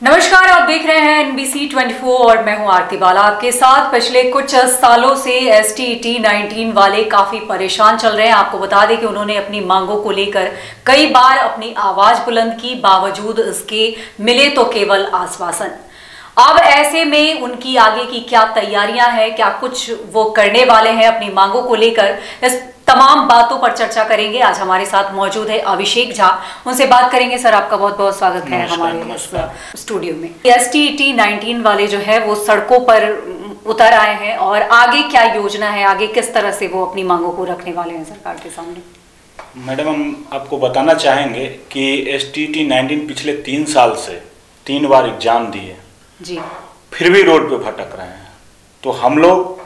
नमस्कार, आप देख रहे हैं NBC 24 और मैं हूं आरती बाला आपके साथ। पिछले कुछ सालों से STET 19 वाले काफी परेशान चल रहे हैं। आपको बता दें कि उन्होंने अपनी मांगों को लेकर कई बार अपनी आवाज बुलंद की, बावजूद इसके मिले तो केवल आश्वासन। अब ऐसे में उनकी आगे की क्या तैयारियां हैं, क्या कुछ वो करने वाले हैं अपनी मांगों को लेकर, इस तमाम बातों पर चर्चा करेंगे। आज हमारे साथ मौजूद है अभिषेक झा, उनसे बात करेंगे। सर, आपका बहुत बहुत स्वागत है हमारे स्टूडियो में। STET 19 वाले जो है वो सड़कों पर उतर आए हैं और आगे क्या योजना है, आगे किस तरह से वो अपनी मांगों को रखने वाले हैं सरकार के सामने? मैडम, हम आपको बताना चाहेंगे कि STET 19 पिछले 3 साल से 3 बार एग्जाम दिए जी, फिर भी रोड पे भटक रहे हैं। तो हम लोग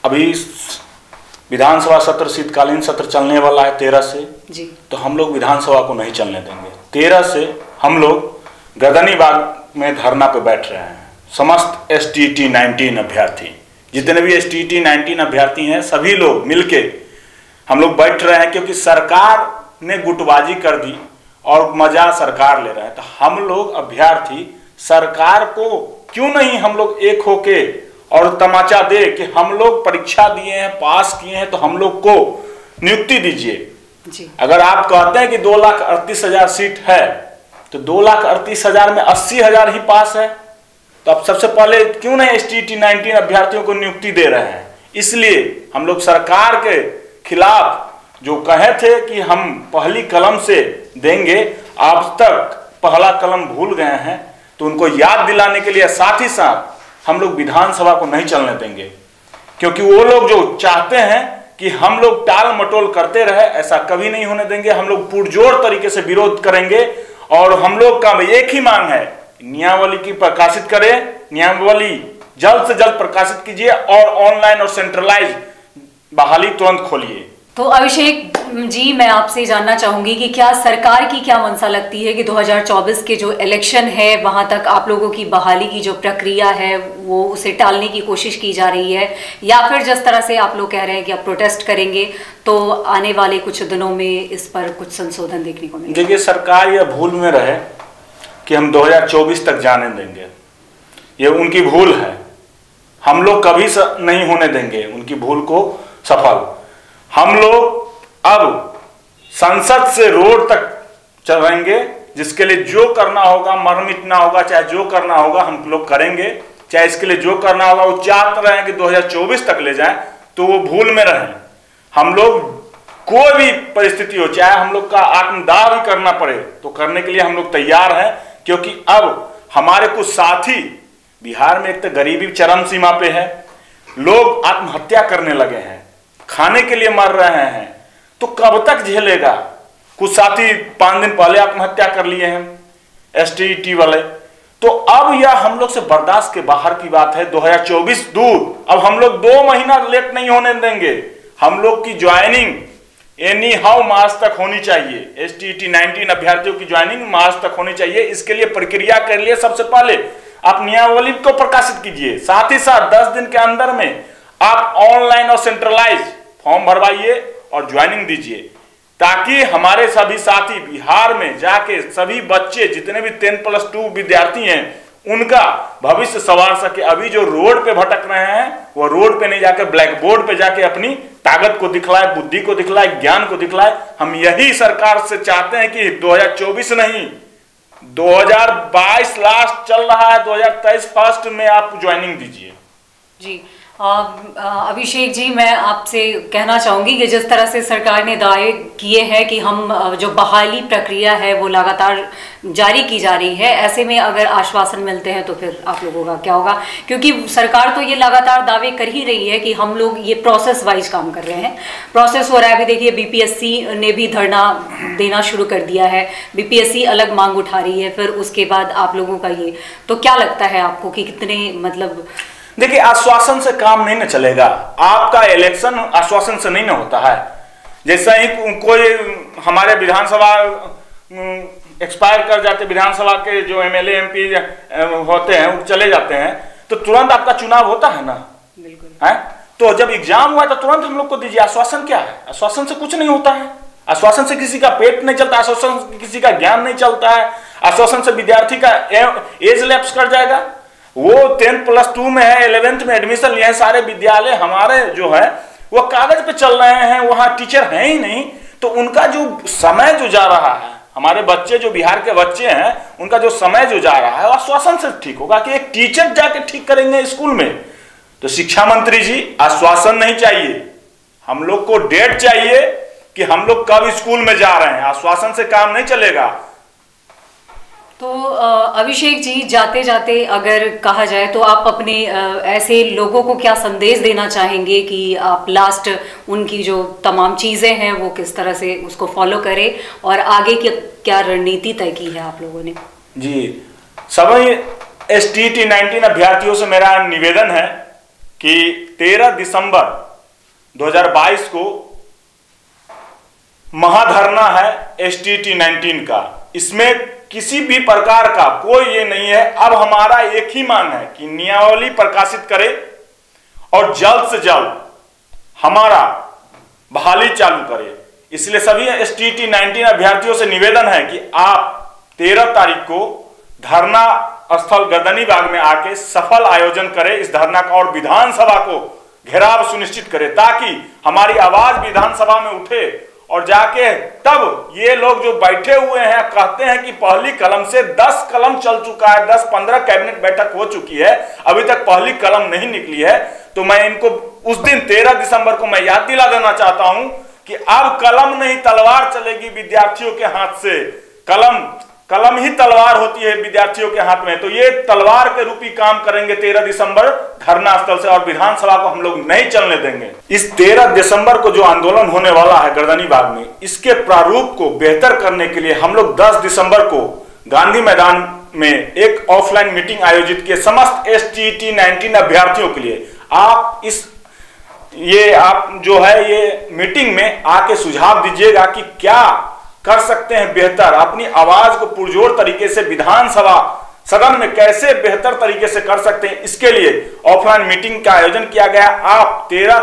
अभी विधानसभा सत्र, शीतकालीन सत्र चलने वाला है 13 से जी। तो हम लोग विधानसभा को नहीं चलने देंगे। 13 से हम लोग गर्दनीबाग में धरना पे बैठ रहे हैं। समस्त STET 19 अभ्यर्थी, जितने भी STET 19 अभ्यर्थी हैं, सभी लोग मिलके हम लोग बैठ रहे हैं, क्योंकि सरकार ने गुटबाजी कर दी और मजा सरकार ले रहे हैं। तो हम लोग अभ्यर्थी सरकार को क्यों नहीं हम लोग एक होके और तमाचा दे कि हम लोग परीक्षा दिए हैं, पास किए हैं, तो हम लोग को नियुक्ति दीजिए। अगर आप कहते हैं कि 2,38,000 सीट है तो 2,38,000 में 80,000 ही पास है, तो अब सबसे पहले क्यों नहीं STET 19 अभ्यर्थियों को नियुक्ति दे रहे हैं? इसलिए हम लोग सरकार के खिलाफ जो कहे थे कि हम पहली कलम से देंगे, आज तक पहला कलम भूल गए हैं, तो उनको याद दिलाने के लिए साथ ही साथ हम लोग विधानसभा को नहीं चलने देंगे। क्योंकि वो लोग जो चाहते हैं कि हम लोग टाल मटोल करते रहे, ऐसा कभी नहीं होने देंगे। हम लोग पुरजोर तरीके से विरोध करेंगे और हम लोग का एक ही मांग है, नियमावली की प्रकाशित करें, नियमावली जल्द से जल्द प्रकाशित कीजिए और ऑनलाइन और सेंट्रलाइज बहाली तुरंत खोलिए। तो अभिषेक जी, मैं आपसे जानना चाहूंगी कि क्या सरकार की क्या मंशा लगती है कि 2024 के जो इलेक्शन है वहां तक आप लोगों की बहाली की जो प्रक्रिया है वो उसे टालने की कोशिश की जा रही है, या फिर जिस तरह से आप लोग कह रहे हैं कि आप प्रोटेस्ट करेंगे तो आने वाले कुछ दिनों में इस पर कुछ संशोधन देखने को मिलेगा? देखिए, सरकार यह भूल में रहे कि हम 2024 तक जाने देंगे, ये उनकी भूल है। हम लोग कभी नहीं होने देंगे उनकी भूल को सफल। हम लोग अब संसद से रोड तक चलेंगे, जिसके लिए जो करना होगा, मर मिटना होगा, चाहे जो करना होगा हम लोग करेंगे। चाहे इसके लिए जो करना होगा, वो चाहते रहे कि 2024 तक ले जाएं, तो वो भूल में रहें। हम लोग कोई भी परिस्थिति हो, चाहे हम लोग का आत्मदाह भी करना पड़े, तो करने के लिए हम लोग तैयार हैं। क्योंकि अब हमारे कुछ साथी बिहार में एक तो गरीबी चरम सीमा पे है, लोग आत्महत्या करने लगे हैं, खाने के लिए मर रहे हैं, तो कब तक झेलेगा? कुछ साथी 5 दिन पहले आत्महत्या कर लिए हैं STET वाले। तो अब यह हम लोग से बर्दाश्त के बाहर की बात है। 2024 दूर, अब हम लोग 2 महीना लेट नहीं होने देंगे। हम लोग की ज्वाइनिंग एनी हाउ मार्च तक होनी चाहिए। STET 19 अभ्यर्थियों की ज्वाइनिंग मार्च तक होनी चाहिए। इसके लिए प्रक्रिया के लिए सबसे पहले आप नियमावली को प्रकाशित कीजिए, साथ ही साथ 10 दिन के अंदर में आप ऑनलाइन और सेंट्रलाइज फॉर्म भरवाइए और ज्वाइनिंग दीजिए, ताकि हमारे सभी साथी बिहार में जाके सभी बच्चे, जितने भी 10+2 विद्यार्थी हैं, उनका भविष्य संवार सके। अभी जो रोड पे भटक रहे हैं, वो रोड पे नहीं जाके ब्लैक बोर्ड पे जाके अपनी ताकत को दिखलाए, बुद्धि को दिखलाए, ज्ञान को दिखलाए। हम यही सरकार से चाहते हैं कि 2024 नहीं, 2022 लास्ट चल रहा है, 2023 फर्स्ट में आप ज्वाइनिंग दीजिए। जी, अभिषेक जी, मैं आपसे कहना चाहूंगी कि जिस तरह से सरकार ने दावे किए हैं कि हम जो बहाली प्रक्रिया है वो लगातार जारी की जा रही है, ऐसे में अगर आश्वासन मिलते हैं तो फिर आप लोगों का क्या होगा? क्योंकि सरकार तो ये लगातार दावे कर ही रही है कि हम लोग ये प्रोसेस वाइज काम कर रहे हैं, प्रोसेस हो रहा है। अभी देखिए, BPSC ने भी धरना देना शुरू कर दिया है, BPSC अलग मांग उठा रही है, फिर उसके बाद आप लोगों का ये, तो क्या लगता है आपको कि कितने मतलब? देखिए, आश्वासन से काम नहीं न चलेगा। आपका इलेक्शन आश्वासन से नहीं न होता है। जैसा ही कोई हमारे विधानसभा एक्सपायर कर जाते, विधानसभा के जो MLA MP होते हैं वो चले जाते हैं, तो तुरंत आपका चुनाव होता है ना? बिल्कुल है। तो जब एग्जाम हुआ तो तुरंत हम लोग को दीजिए। आश्वासन क्या है? आश्वासन से कुछ नहीं होता है। आश्वासन से किसी का पेट नहीं चलता, आश्वासन से किसी का ज्ञान नहीं चलता है, आश्वासन से विद्यार्थी का एज लैप्स कर जाएगा। वो 10+2 में है, 11th में एडमिशन लिया है, सारे विद्यालय हमारे जो है वो कागज पे चल रहे हैं, वहां टीचर है ही नहीं, तो उनका जो समय जो जा रहा है, हमारे बच्चे जो बिहार के बच्चे हैं उनका जो समय जो जा रहा है आश्वासन से ठीक होगा कि एक टीचर जाके ठीक करेंगे स्कूल में। तो शिक्षा मंत्री जी, आश्वासन नहीं चाहिए, हम लोग को डेट चाहिए कि हम लोग कब स्कूल में जा रहे हैं, आश्वासन से काम नहीं चलेगा। तो अभिषेक जी, जाते जाते अगर कहा जाए तो आप अपने ऐसे लोगों को क्या संदेश देना चाहेंगे कि आप लास्ट उनकी जो तमाम चीज़ें हैं वो किस तरह से उसको फॉलो करें और आगे की क्या रणनीति तय की है आप लोगों ने? जी, सभी STET 19 अभ्यर्थियों से मेरा निवेदन है कि 13 दिसंबर 2022 को महाधरना है STET 19 का। इसमें किसी भी प्रकार का कोई ये नहीं है। अब हमारा एक ही मांग है कि नियमावली प्रकाशित करे और जल्द से जल्द हमारा बहाली चालू करे। इसलिए सभी STET 19 अभ्यर्थियों से निवेदन है कि आप 13 तारीख को धरना स्थल गर्दनीबाग में आके सफल आयोजन करें इस धरना का और विधानसभा को घेराव सुनिश्चित करें, ताकि हमारी आवाज विधानसभा में उठे और जाके तब ये लोग जो बैठे हुए हैं कहते हैं कि पहली कलम से 10 कलम चल चुका है, 10-15 कैबिनेट बैठक हो चुकी है, अभी तक पहली कलम नहीं निकली है। तो मैं इनको उस दिन 13 दिसंबर को मैं याद दिला देना चाहता हूं कि अब कलम नहीं तलवार चलेगी विद्यार्थियों के हाथ से। कलम ही तलवार होती है विद्यार्थियों के हाथ में। तो ये तलवार के रूपी काम करेंगे 13 दिसंबर धरना स्थल से, और विधानसभा को हम लोग नहीं चलने देंगे। इस 13 दिसंबर को जो आंदोलन होने वाला है गर्दनीबाग में, इसके प्रारूप को बेहतर करने के लिए हम लोग 10 दिसंबर को गांधी मैदान में एक ऑफलाइन मीटिंग आयोजित किए समस्त STET 19 अभ्यर्थियों के लिए। आप जो है ये मीटिंग में आके सुझाव दीजिएगा कि क्या कर सकते हैं बेहतर, अपनी आवाज को पुरजोर तरीके से विधानसभा सदन में कैसे बेहतर तरीके से कर सकते हैं, इसके लिए ऑफलाइन मीटिंग का आयोजन किया गया। आप 13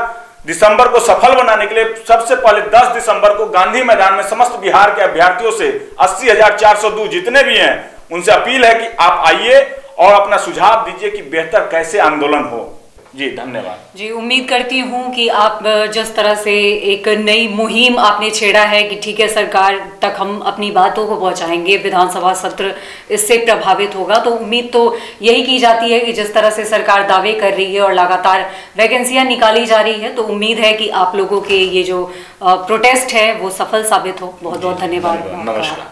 दिसंबर को सफल बनाने के लिए सबसे पहले 10 दिसंबर को गांधी मैदान में समस्त बिहार के अभ्यर्थियों से 80,402 जितने भी हैं उनसे अपील है कि आप आइए और अपना सुझाव दीजिए कि बेहतर कैसे आंदोलन हो। जी धन्यवाद। जी, उम्मीद करती हूँ कि आप जिस तरह से एक नई मुहिम आपने छेड़ा है कि ठीक है सरकार तक हम अपनी बातों को पहुँचाएंगे, विधानसभा सत्र इससे प्रभावित होगा, तो उम्मीद तो यही की जाती है कि जिस तरह से सरकार दावे कर रही है और लगातार वैकेंसियाँ निकाली जा रही है, तो उम्मीद है कि आप लोगों के ये जो प्रोटेस्ट है वो सफल साबित हो। बहुत बहुत धन्यवाद। नमस्कार।